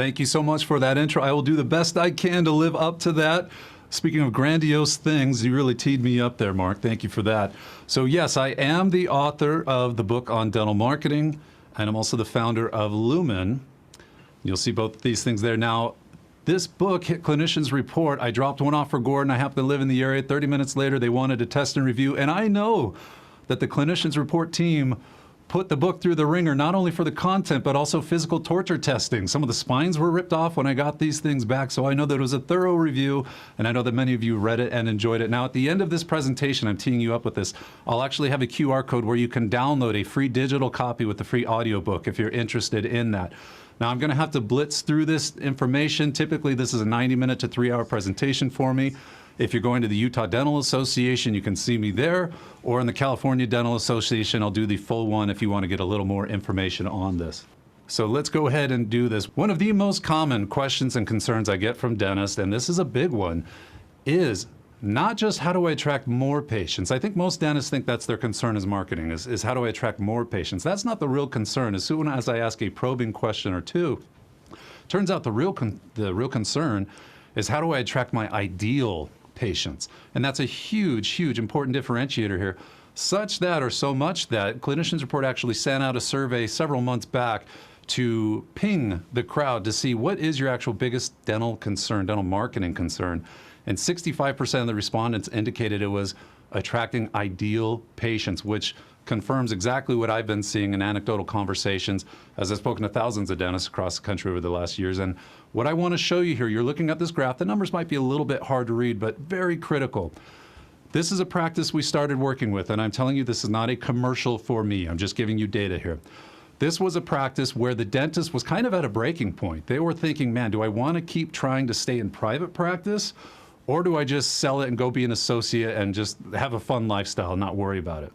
Thank you so much for that intro. I will do the best I can to live up to that. Speaking of grandiose things, you really teed me up there, Mark. Thank you for that. So yes, I am the author of the book on dental marketing, and I'm also the founder of Lumen. You'll see both these things there. Now, this book, Clinicians Report, I dropped one off for Gordon. I happen to live in the area. 30 minutes later, they wanted to test and review, and I know that the Clinicians Report team put the book through the ringer, not only for the content, but also physical torture testing. Some of the spines were ripped off when I got these things back, so I know that it was a thorough review, and I know that many of you read it and enjoyed it. Now, at the end of this presentation, I'm teeing you up with this, I'll actually have a QR code where you can download a free digital copy with the free audiobook if you're interested in that. Now, I'm going to have to blitz through this information. Typically, this is a 90-minute to 3-hour presentation for me. If you're going to the Utah Dental Association, you can see me there, or in the California Dental Association, I'll do the full one if you want to get a little more information on this. So let's go ahead and do this. One of the most common questions and concerns I get from dentists, and this is a big one, is not just how do I attract more patients. I think most dentists think that's their concern is marketing, is how do I attract more patients. That's not the real concern. As soon as I ask a probing question or two, turns out the real concern is how do I attract my ideal patients. And that's a huge, huge important differentiator here, such that, or so much that, Clinicians Report actually sent out a survey several months back to ping the crowd to see what is your actual biggest dental concern, dental marketing concern. And 65% of the respondents indicated it was attracting ideal patients, which confirms exactly what I've been seeing in anecdotal conversations as I've spoken to thousands of dentists across the country over the last years. And what I want to show you here, you're looking at this graph. The numbers might be a little bit hard to read, but very critical. This is a practice we started working with, and I'm telling you this is not a commercial for me. I'm just giving you data here. This was a practice where the dentist was kind of at a breaking point. They were thinking, man, do I want to keep trying to stay in private practice, or do I just sell it and go be an associate and just have a fun lifestyle and not worry about it?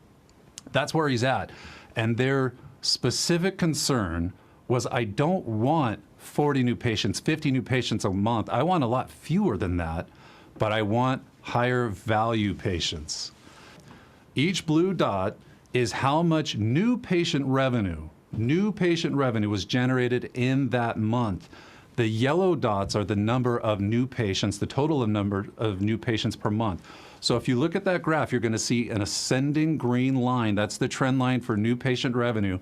That's where he's at. And their specific concern was, I don't want 40 new patients, 50 new patients a month. I want a lot fewer than that, but I want higher value patients. Each blue dot is how much new patient revenue was generated in that month. The yellow dots are the number of new patients, the total number of new patients per month. So if you look at that graph, you're going to see an ascending green line. That's the trend line for new patient revenue,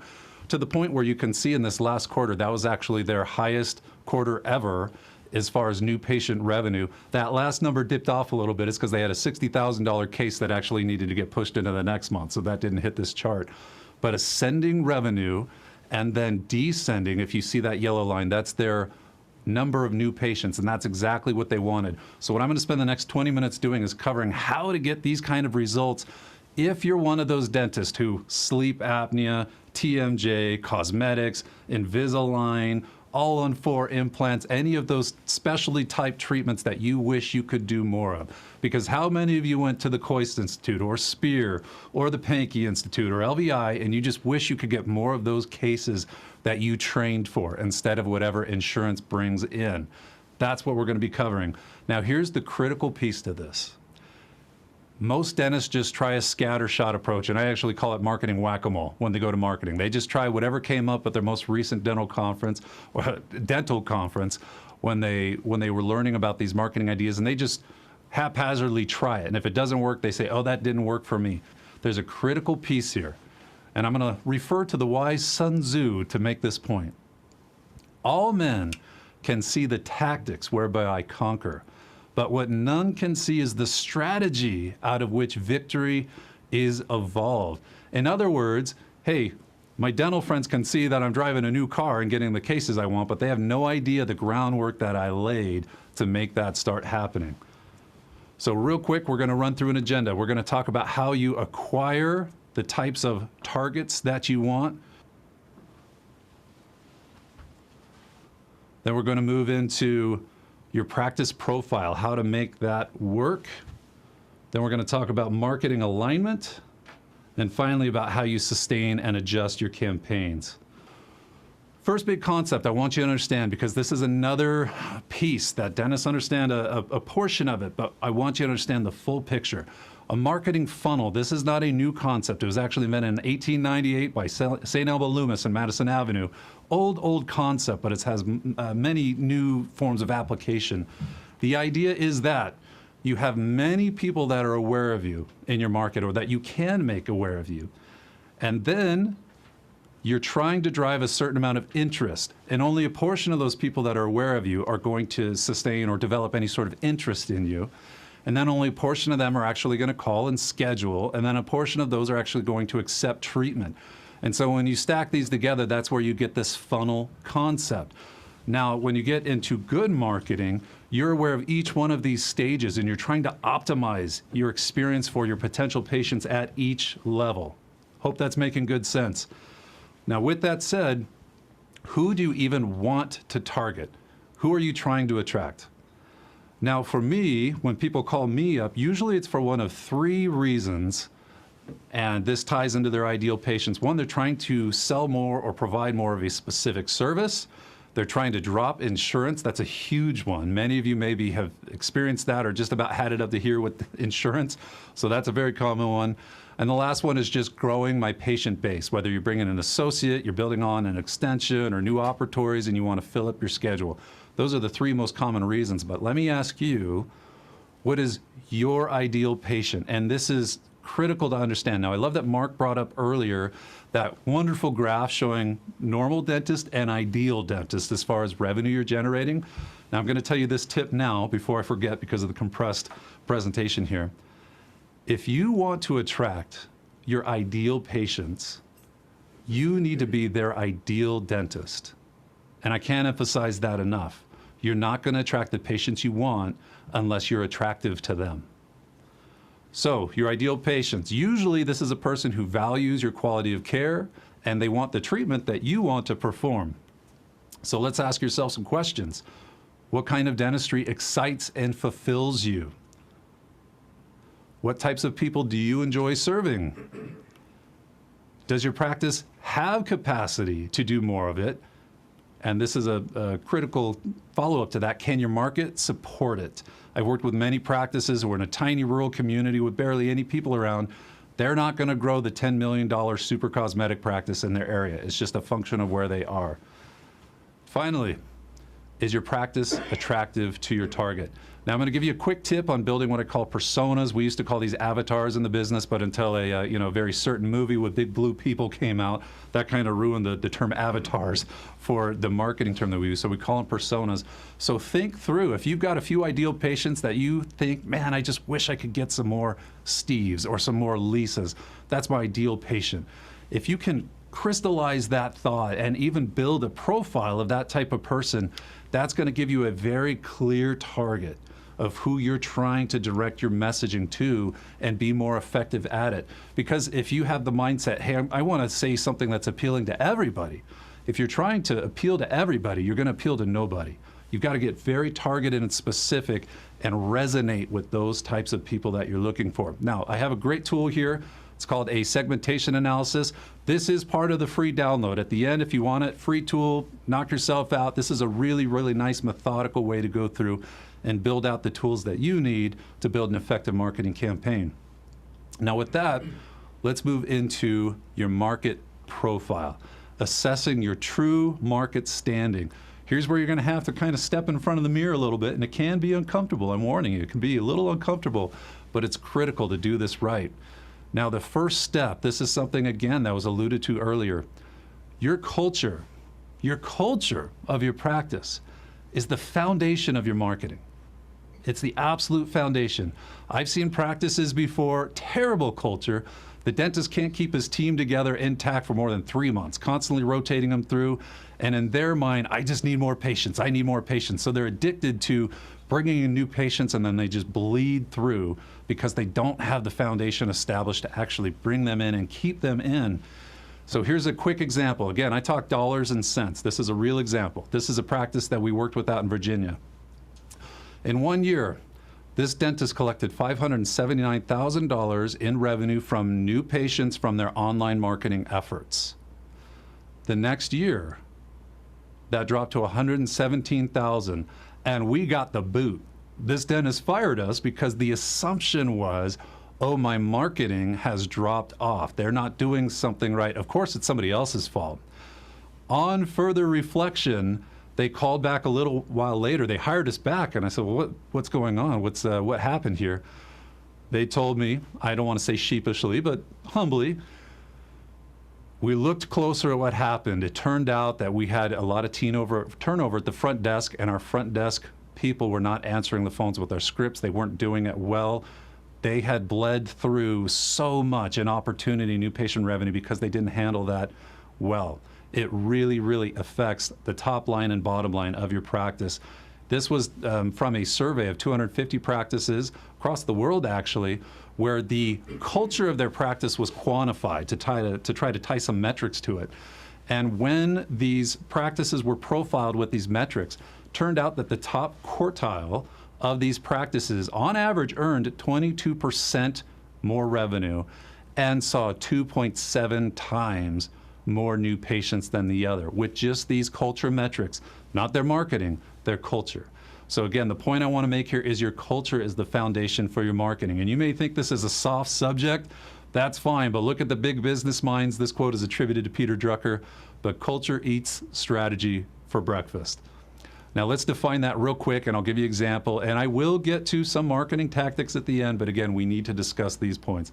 to the point where you can see in this last quarter, that was actually their highest quarter ever as far as new patient revenue. That last number dipped off a little bit. It's because they had a $60,000 case that actually needed to get pushed into the next month, so that didn't hit this chart. But ascending revenue and then descending, if you see that yellow line, that's their number of new patients, and that's exactly what they wanted. So what I'm going to spend the next 20 minutes doing is covering how to get these kind of results if you're one of those dentists who sleep apnea, TMJ, cosmetics, Invisalign, all-on-4 implants, any of those specialty type treatments that you wish you could do more of. Because how many of you went to the Koist Institute or Spear or the Pankey Institute or LVI and you just wish you could get more of those cases that you trained for instead of whatever insurance brings in? That's what we're going to be covering. Now, here's the critical piece to this. Most dentists just try a scattershot approach, and I actually call it marketing whack-a-mole when they go to marketing. They just try whatever came up at their most recent dental conference or dental conference when they were learning about these marketing ideas, and they just haphazardly try it. And if it doesn't work, they say, oh, that didn't work for me. There's a critical piece here, and I'm going to refer to the wise Sun Tzu to make this point. All men can see the tactics whereby I conquer, but what none can see is the strategy out of which victory is evolved. In other words, hey, my dental friends can see that I'm driving a new car and getting the cases I want, but they have no idea the groundwork that I laid to make that start happening. So real quick, we're going to run through an agenda. We're going to talk about how you acquire the types of targets that you want. Then we're going to move into your practice profile, how to make that work. Then we're going to talk about marketing alignment. And finally, about how you sustain and adjust your campaigns. First big concept I want you to understand, because this is another piece that dentists understand a portion of it, but I want you to understand the full picture. A marketing funnel. This is not a new concept. It was actually invented in 1898 by St. Elmo Loomis and Madison Avenue. Old concept, but it has many new forms of application. The idea is that you have many people that are aware of you in your market, or that you can make aware of you. And then you're trying to drive a certain amount of interest, and only a portion of those people that are aware of you are going to sustain or develop any sort of interest in you. And then only a portion of them are actually going to call and schedule, and then a portion of those are actually going to accept treatment. And so when you stack these together, that's where you get this funnel concept. Now, when you get into good marketing, you're aware of each one of these stages, and you're trying to optimize your experience for your potential patients at each level. Hope that's making good sense. Now, with that said, who do you even want to target? Who are you trying to attract? Now, for me, when people call me up, usually it's for one of three reasons, and this ties into their ideal patients. One, they're trying to sell more or provide more of a specific service. They're trying to drop insurance. That's a huge one. Many of you maybe have experienced that or just about had it up to here with insurance. So that's a very common one. And the last one is just growing my patient base. Whether you're bringing an associate, you're building on an extension or new operatories, and you want to fill up your schedule. Those are the three most common reasons. But let me ask you, what is your ideal patient? And this is critical to understand. Now, I love that Mark brought up earlier that wonderful graph showing normal dentist and ideal dentist as far as revenue you're generating. Now, I'm going to tell you this tip now before I forget because of the compressed presentation here. If you want to attract your ideal patients, you need to be their ideal dentist. And I can't emphasize that enough. You're not going to attract the patients you want unless you're attractive to them. So, your ideal patients, usually this is a person who values your quality of care and they want the treatment that you want to perform. So let's ask yourself some questions. What kind of dentistry excites and fulfills you? What types of people do you enjoy serving? Does your practice have capacity to do more of it? And this is a critical follow-up to that. Can your market support it? I've worked with many practices who are in a tiny rural community with barely any people around. They're not going to grow the $10 million super cosmetic practice in their area. It's just a function of where they are. Finally, is your practice attractive to your target? Now, I'm going to give you a quick tip on building what I call personas. We used to call these avatars in the business, but until a very certain movie with big blue people came out, that kind of ruined the term avatars for the marketing term that we use. So we call them personas. So think through. If you've got a few ideal patients that you think, man, I just wish I could get some more Steves or some more Lisas. That's my ideal patient. If you can crystallize that thought and even build a profile of that type of person, that's going to give you a very clear target of who you're trying to direct your messaging to and be more effective at it. Because if you have the mindset, hey, I want to say something that's appealing to everybody, if you're trying to appeal to everybody, you're going to appeal to nobody. You've got to get very targeted and specific and resonate with those types of people that you're looking for. Now, I have a great tool here. It's called a segmentation analysis. This is part of the free download. At the end, if you want it, free tool, knock yourself out. This is a really, really nice methodical way to go through and build out the tools that you need to build an effective marketing campaign. Now with that, let's move into your market profile, assessing your true market standing. Here's where you're going to have to kind of step in front of the mirror a little bit, and it can be uncomfortable. I'm warning you, it can be a little uncomfortable, but it's critical to do this right. Now the first step, this is something again that was alluded to earlier. Your culture of your practice is the foundation of your marketing. It's the absolute foundation. I've seen practices before, terrible culture. The dentist can't keep his team together intact for more than 3 months, constantly rotating them through. And in their mind, I just need more patients. I need more patients. So they're addicted to bringing in new patients, and then they just bleed through because they don't have the foundation established to actually bring them in and keep them in. So here's a quick example. Again, I talk dollars and cents. This is a real example. This is a practice that we worked with out in Virginia. In 1 year, this dentist collected $579,000 in revenue from new patients from their online marketing efforts. The next year, that dropped to $117,000, and we got the boot. This dentist fired us because the assumption was, oh, my marketing has dropped off. They're not doing something right. Of course, it's somebody else's fault. On further reflection, they called back a little while later. They hired us back, and I said, well, what's going on? What happened here? They told me, I don't want to say sheepishly, but humbly, we looked closer at what happened. It turned out that we had a lot of turnover at the front desk, and our front desk people were not answering the phones with our scripts. They weren't doing it well. They had bled through so much in opportunity, new patient revenue, because they didn't handle that well. It really, really affects the top line and bottom line of your practice. This was from a survey of 250 practices across the world, actually, where the culture of their practice was quantified to try to tie some metrics to it. And when these practices were profiled with these metrics, turned out that the top quartile of these practices, on average, earned 22% more revenue and saw 2.7 times more new patients than the other, with just these culture metrics, not their marketing, their culture. So again, the point I want to make here is your culture is the foundation for your marketing. And you may think this is a soft subject. That's fine, but look at the big business minds. This quote is attributed to Peter Drucker, but culture eats strategy for breakfast. Now let's define that real quick, and I'll give you an example, and I will get to some marketing tactics at the end, but again, we need to discuss these points.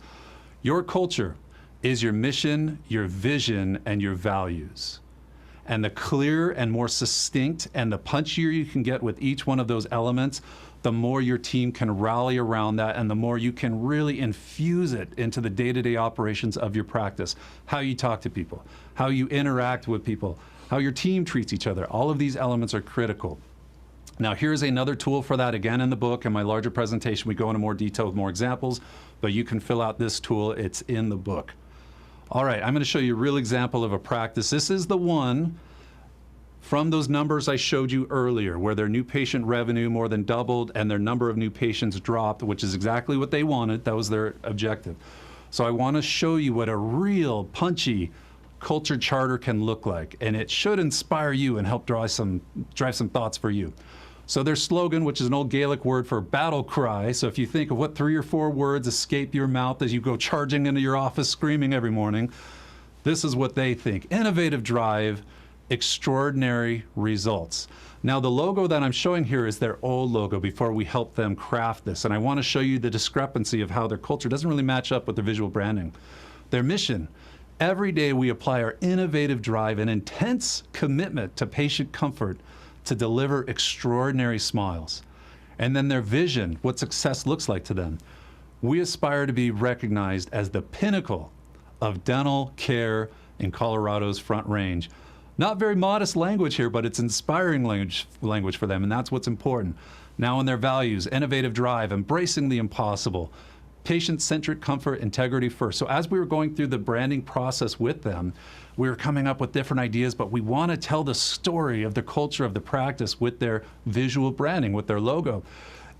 Your culture is your mission, your vision, and your values. And the clearer and more succinct and the punchier you can get with each one of those elements, the more your team can rally around that, and the more you can really infuse it into the day-to-day operations of your practice. How you talk to people, how you interact with people, how your team treats each other. All of these elements are critical. Now, here's another tool for that, again in the book. In my larger presentation, we go into more detail with more examples, but you can fill out this tool. It's in the book. All right, I'm going to show you a real example of a practice. This is the one from those numbers I showed you earlier, where their new patient revenue more than doubled and their number of new patients dropped, which is exactly what they wanted. That was their objective. So I want to show you what a real punchy culture charter can look like, and it should inspire you and help drive some thoughts for you. So their slogan, which is an old Gaelic word for battle cry, so if you think of what 3 or 4 words escape your mouth as you go charging into your office screaming every morning, this is what they think: innovative drive, extraordinary results. Now, the logo that I'm showing here is their old logo before we helped them craft this, and I want to show you the discrepancy of how their culture doesn't really match up with their visual branding. Their mission: every day we apply our innovative drive and intense commitment to patient comfort to deliver extraordinary smiles. And then their vision, what success looks like to them: we aspire to be recognized as the pinnacle of dental care in Colorado's Front Range. Not very modest language here, but it's inspiring language for them, and that's what's important. Now, in their values: innovative drive, embracing the impossible, patient-centric comfort, integrity first. So as we were going through the branding process with them, we were coming up with different ideas, but we want to tell the story of the culture of the practice with their visual branding, with their logo.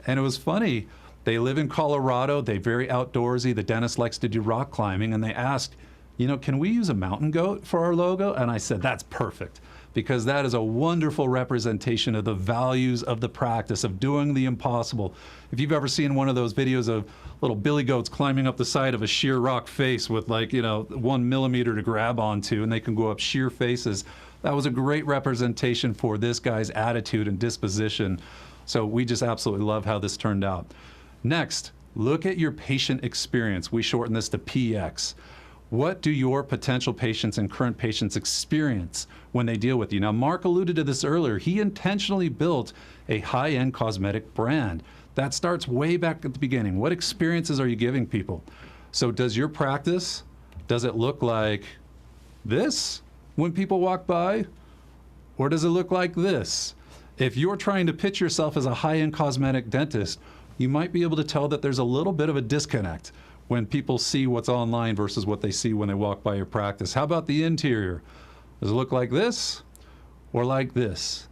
And it was funny. They live in Colorado. They're very outdoorsy. The dentist likes to do rock climbing, and they asked, you know, can we use a mountain goat for our logo? And I said, that's perfect, because that is a wonderful representation of the values of the practice of doing the impossible. If you've ever seen one of those videos of little billy goats climbing up the side of a sheer rock face with, like, 1 millimeter to grab onto, and they can go up sheer faces, that was a great representation for this guy's attitude and disposition. So we just absolutely love how this turned out. Next, look at your patient experience. We shorten this to PX. What do your potential patients and current patients experience when they deal with you? Now, Mark alluded to this earlier. He intentionally built a high-end cosmetic brand. That starts way back at the beginning. What experiences are you giving people? So does your practice, does it look like this when people walk by? Or does it look like this? If you're trying to pitch yourself as a high-end cosmetic dentist, you might be able to tell that there's a little bit of a disconnect when people see what's online versus what they see when they walk by your practice. How about the interior? Does it look like this or like this?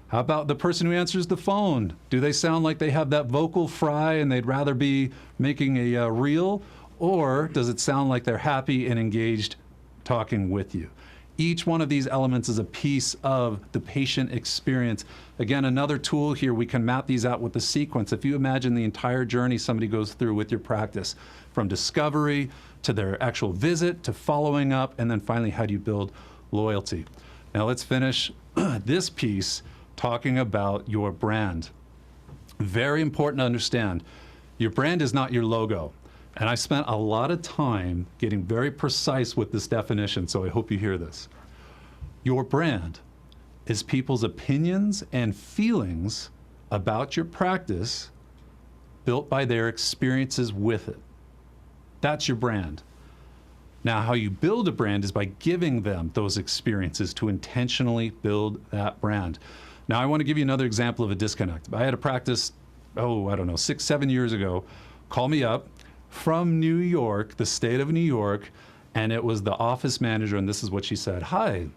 How about the person who answers the phone? Do they sound like they have that vocal fry and they'd rather be making a reel? Or does it sound like they're happy and engaged talking with you? Each one of these elements is a piece of the patient experience. Again, another tool here, we can map these out with the sequence. If you imagine the entire journey somebody goes through with your practice, from discovery to their actual visit to following up, and then finally, how do you build loyalty? Now let's finish this piece talking about your brand. Very important to understand, your brand is not your logo. And I spent a lot of time getting very precise with this definition, so I hope you hear this. Your brand is people's opinions and feelings about your practice built by their experiences with it. That's your brand. Now, how you build a brand is by giving them those experiences to intentionally build that brand. Now, I want to give you another example of a disconnect. I had a practice, I don't know, 6, 7 years ago, call me up, from New York, the state of New York, and it was the office manager, and this is what she said. Hi,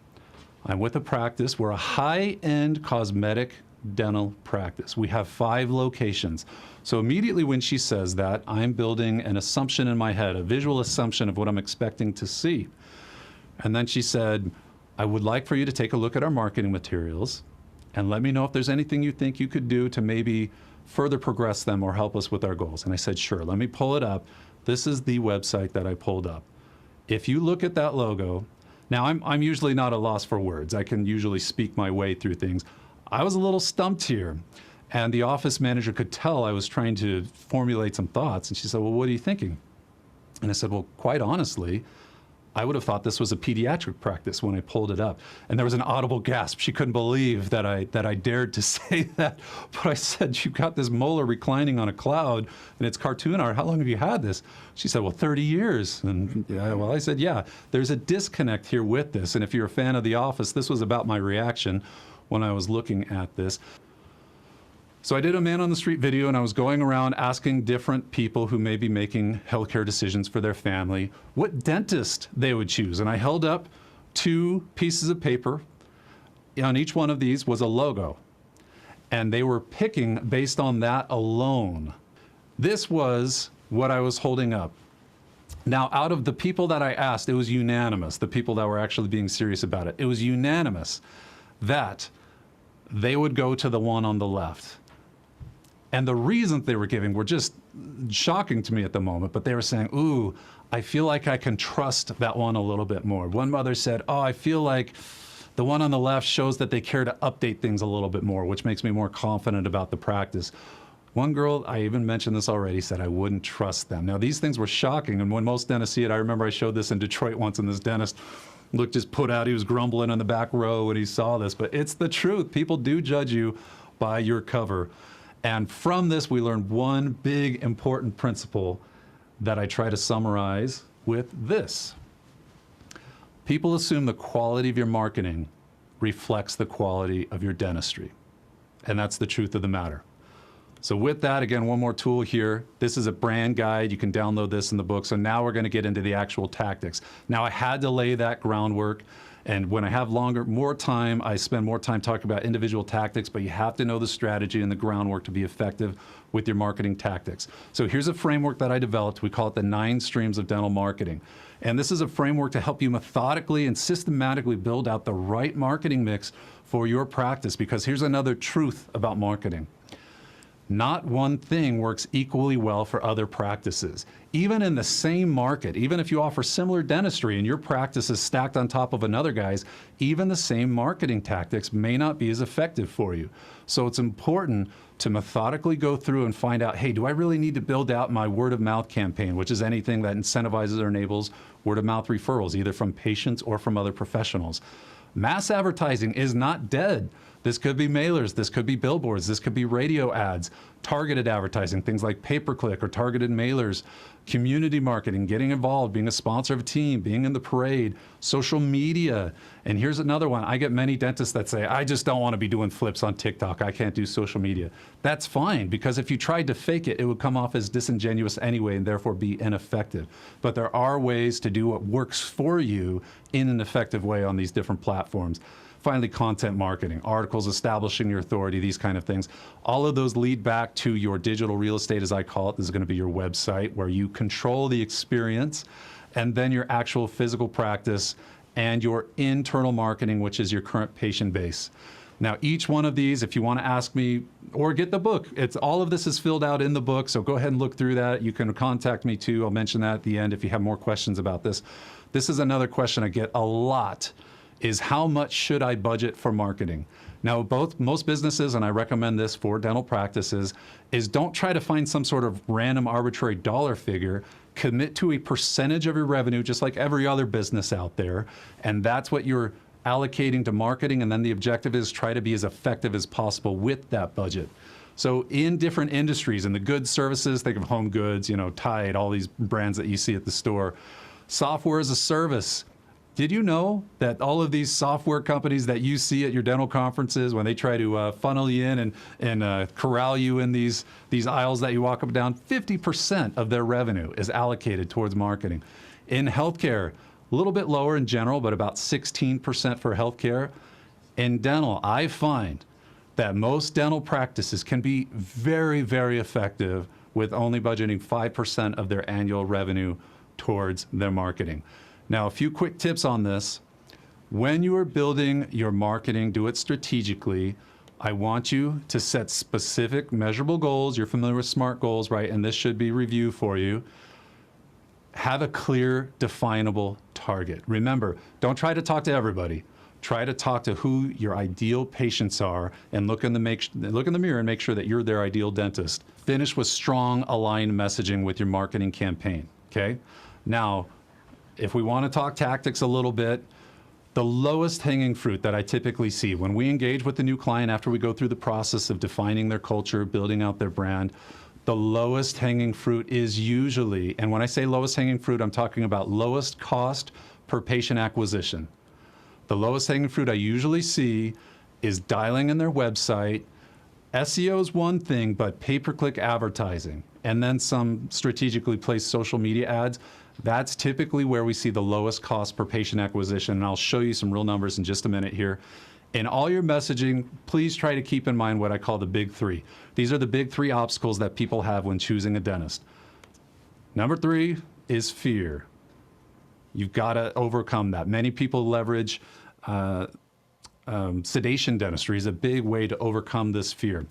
I'm with a practice. We're a high-end cosmetic dental practice. We have 5 locations. So immediately when she says that, I'm building an assumption in my head, a visual assumption of what I'm expecting to see. And then she said, I would like for you to take a look at our marketing materials and let me know if there's anything you think you could do to maybe further progress them or help us with our goals. And I said, sure, let me pull it up. This is the website that I pulled up. If you look at that logo, now I'm usually not a loss for words. I can usually speak my way through things. I was a little stumped here, and the office manager could tell I was trying to formulate some thoughts. And she said, well, what are you thinking? And I said, well, quite honestly, I would have thought this was a pediatric practice when I pulled it up. And there was an audible gasp. She couldn't believe that I dared to say that. But I said, you've got this molar reclining on a cloud, and it's cartoon art. How long have you had this? She said, well, 30 years. And well, I said, yeah, there's a disconnect here with this. And if you're a fan of The Office, this was about my reaction when I was looking at this. So I did a man on the street video, and I was going around asking different people who may be making healthcare decisions for their family what dentist they would choose. And I held up 2 pieces of paper. On each one of these was a logo. And they were picking based on that alone. This was what I was holding up. Now, out of the people that I asked, it was unanimous, the people that were actually being serious about it. It was unanimous that they would go to the one on the left. And the reasons they were giving were just shocking to me at the moment, but they were saying, ooh, I feel like I can trust that one a little bit more. One mother said, oh, I feel like the one on the left shows that they care to update things a little bit more, which makes me more confident about the practice. One girl, I even mentioned this already, said I wouldn't trust them. Now, these things were shocking, and when most dentists see it, I remember I showed this in Detroit once, and this dentist looked just put out. He was grumbling in the back row when he saw this, but it's the truth. People do judge you by your cover. And from this, we learned one big important principle that I try to summarize with this. People assume the quality of your marketing reflects the quality of your dentistry. And that's the truth of the matter. So with that, again, one more tool here. This is a brand guide. You can download this in the book. So now we're going to get into the actual tactics. Now, I had to lay that groundwork. And when I have more time, I spend more time talking about individual tactics, but you have to know the strategy and the groundwork to be effective with your marketing tactics. So here's a framework that I developed. We call it the 9 streams of dental marketing. And this is a framework to help you methodically and systematically build out the right marketing mix for your practice, because here's another truth about marketing. Not one thing works equally well for other practices. Even in the same market, even if you offer similar dentistry and your practice is stacked on top of another guy's, even the same marketing tactics may not be as effective for you. So it's important to methodically go through and find out, hey, do I really need to build out my word of mouth campaign, which is anything that incentivizes or enables word of mouth referrals, either from patients or from other professionals. Mass advertising is not dead. This could be mailers, this could be billboards, this could be radio ads, targeted advertising, things like pay-per-click or targeted mailers, community marketing, getting involved, being a sponsor of a team, being in the parade, social media. And here's another one. I get many dentists that say, I just don't want to be doing flips on TikTok. I can't do social media. That's fine, because if you tried to fake it, it would come off as disingenuous anyway and therefore be ineffective. But there are ways to do what works for you in an effective way on these different platforms. Finally, content marketing, articles establishing your authority, these kind of things. All of those lead back to your digital real estate, as I call it. This is going to be your website where you control the experience, and then your actual physical practice and your internal marketing, which is your current patient base. Now, each one of these, if you want to ask me or get the book, all of this is filled out in the book, so go ahead and look through that. You can contact me too. I'll mention that at the end if you have more questions about this. This is another question I get a lot, is how much should I budget for marketing? Now, most businesses, and I recommend this for dental practices, is don't try to find some sort of random arbitrary dollar figure. Commit to a percentage of your revenue, just like every other business out there, and that's what you're allocating to marketing, and then the objective is try to be as effective as possible with that budget. So in different industries, in the goods, services, think of home goods, Tide, all these brands that you see at the store. Software as a service. Did you know that all of these software companies that you see at your dental conferences, when they try to funnel you in and corral you in these aisles that you walk up and down, 50% of their revenue is allocated towards marketing. In healthcare, a little bit lower in general, but about 16% for healthcare. In dental, I find that most dental practices can be very, very effective with only budgeting 5% of their annual revenue towards their marketing. Now, a few quick tips on this. When you are building your marketing, do it strategically. I want you to set specific measurable goals. You're familiar with SMART goals, right? And this should be review for you. Have a clear, definable target. Remember, don't try to talk to everybody. Try to talk to who your ideal patients are and look in the mirror and make sure that you're their ideal dentist. Finish with strong, aligned messaging with your marketing campaign, okay? Now, if we want to talk tactics a little bit, the lowest hanging fruit that I typically see when we engage with the new client after we go through the process of defining their culture, building out their brand, the lowest hanging fruit is usually, and when I say lowest hanging fruit, I'm talking about lowest cost per patient acquisition. The lowest hanging fruit I usually see is dialing in their website. SEO is one thing, but pay-per-click advertising, and then some strategically placed social media ads, that's typically where we see the lowest cost per patient acquisition, and I'll show you some real numbers in just a minute here. In all your messaging, please try to keep in mind what I call the big three. These are the big three obstacles that people have when choosing a dentist. Number 3 is fear. You've got to overcome that. Many people leverage sedation dentistry is a big way to overcome this fear.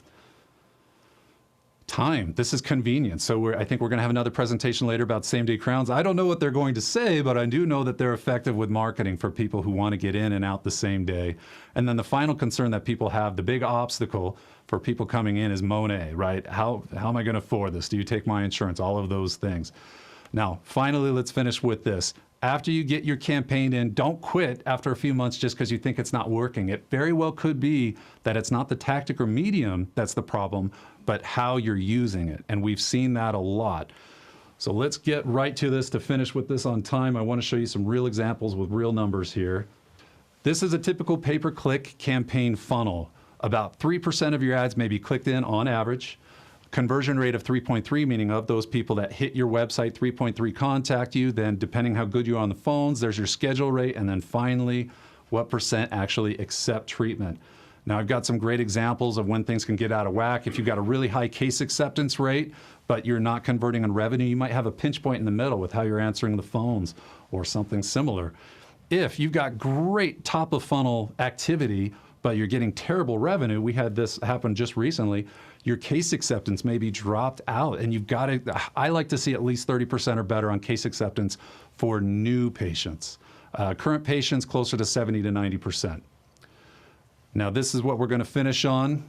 Time. This is convenience. So I think we're going to have another presentation later about same-day crowns. I don't know what they're going to say, but I do know that they're effective with marketing for people who want to get in and out the same day. And then the final concern that people have, the big obstacle for people coming in is Monet, right? How am I going to afford this? Do you take my insurance? All of those things. Now, finally, let's finish with this. After you get your campaign in, don't quit after a few months just because you think it's not working. It very well could be that it's not the tactic or medium that's the problem, but how you're using it. And we've seen that a lot. So let's get right to this to finish with this on time. I want to show you some real examples with real numbers here. This is a typical pay-per-click campaign funnel. About 3% of your ads may be clicked in on average. Conversion rate of 3.3, meaning of those people that hit your website, 3.3 contact you. Then depending how good you are on the phones, there's your schedule rate. And then finally, what percent actually accept treatment. Now, I've got some great examples of when things can get out of whack. If you've got a really high case acceptance rate, but you're not converting on revenue, you might have a pinch point in the middle with how you're answering the phones or something similar. If you've got great top of funnel activity, but you're getting terrible revenue, we had this happen just recently, your case acceptance may be dropped out, and you've got to, I like to see at least 30% or better on case acceptance for new patients. Current patients closer to 70 to 90%. Now, this is what we're going to finish on.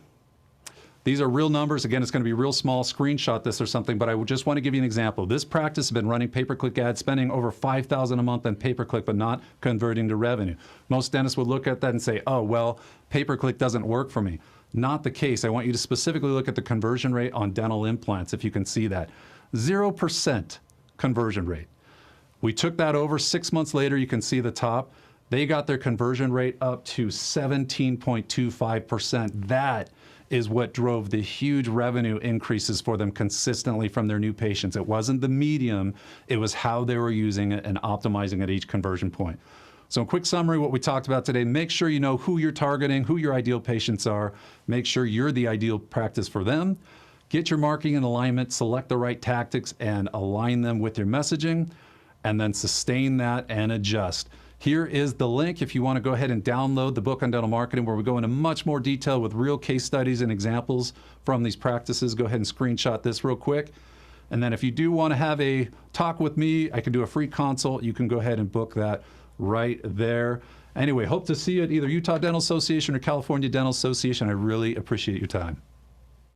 These are real numbers. Again, it's going to be real small. Screenshot this or something, but I just want to give you an example. This practice has been running pay-per-click ads, spending over $5,000 a month on pay-per-click, but not converting to revenue. Most dentists would look at that and say, oh, well, pay-per-click doesn't work for me. Not the case. I want you to specifically look at the conversion rate on dental implants, if you can see that. 0% conversion rate. We took that over 6 months later. You can see the top. They got their conversion rate up to 17.25%. That is what drove the huge revenue increases for them consistently from their new patients. It wasn't the medium, it was how they were using it and optimizing at each conversion point. So in quick summary, what we talked about today, make sure you know who you're targeting, who your ideal patients are, make sure you're the ideal practice for them, get your marketing in alignment, select the right tactics and align them with your messaging, and then sustain that and adjust. Here is the link if you want to go ahead and download the book on dental marketing, where we go into much more detail with real case studies and examples from these practices. Go ahead and screenshot this real quick. And then if you do want to have a talk with me, I can do a free consult. You can go ahead and book that right there. Anyway, hope to see you at either Utah Dental Association or California Dental Association. I really appreciate your time.